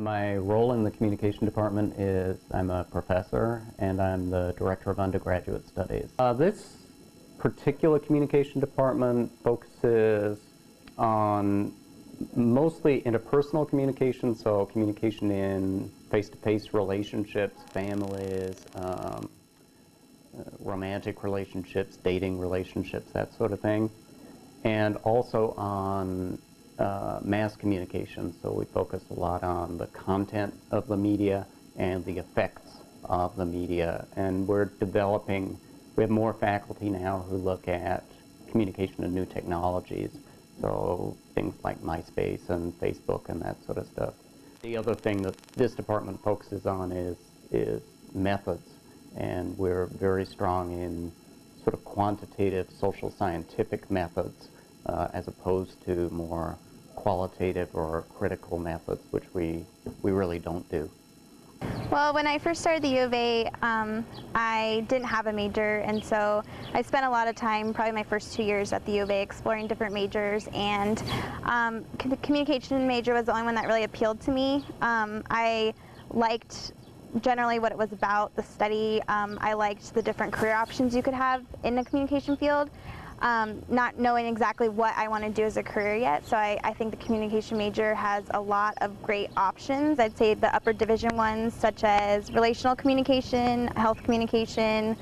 My role in the communication department is I'm a professor and I'm the director of undergraduate studies. This particular communication department focuses on mostly interpersonal communication, so communication in face-to-face relationships, families, romantic relationships, dating relationships, that sort of thing, and also on mass communication. So we focus a lot on the content of the media and the effects of the media, and we have more faculty now who look at communication and new technologies, so things like MySpace and Facebook and that sort of stuff. The other thing that this department focuses on is methods, and we're very strong in sort of quantitative social scientific methods as opposed to more qualitative or critical methods, which we really don't do. Well, when I first started the U of A, I didn't have a major, and so I spent a lot of time, probably my first 2 years at the U of A, exploring different majors, and the communication major was the only one that really appealed to me. I liked generally what it was about, the study. I liked the different career options you could have in the communication field. Not knowing exactly what I want to do as a career yet, so I think the communication major has a lot of great options. I'd say the upper division ones, such as relational communication, health communication,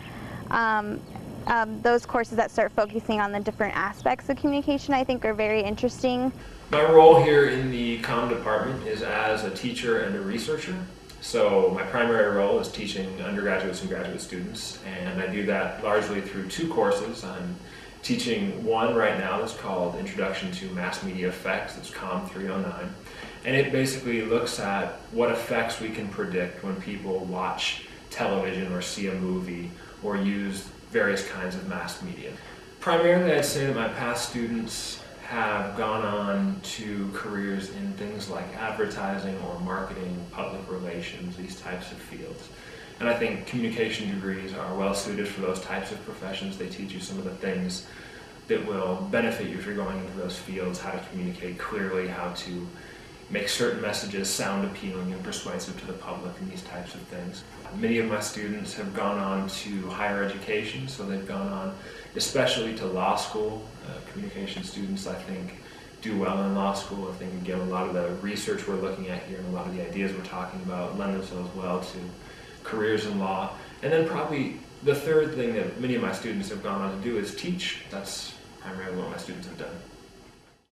those courses that start focusing on the different aspects of communication, I think are very interesting. My role here in the Comm department is as a teacher and a researcher. So my primary role is teaching undergraduates and graduate students, and I do that largely through two courses. I'm teaching one right now that's called Introduction to Mass Media Effects. It's Comm 309, and it basically looks at what effects we can predict when people watch television or see a movie or use various kinds of mass media. Primarily, I'd say that my past students have gone on to careers in things like advertising or marketing, public relations, these types of fields. And I think communication degrees are well suited for those types of professions. They teach you some of the things that will benefit you if you're going into those fields, how to communicate clearly, how to make certain messages sound appealing and persuasive to the public, and these types of things. Many of my students have gone on to higher education, so they've gone on especially to law school. Communication students, I think, do well in law school. I think, again, a lot of the research we're looking at here and a lot of the ideas we're talking about lend themselves well to careers in law. And then probably the third thing that many of my students have gone on to do is teach. That's primarily what my students have done.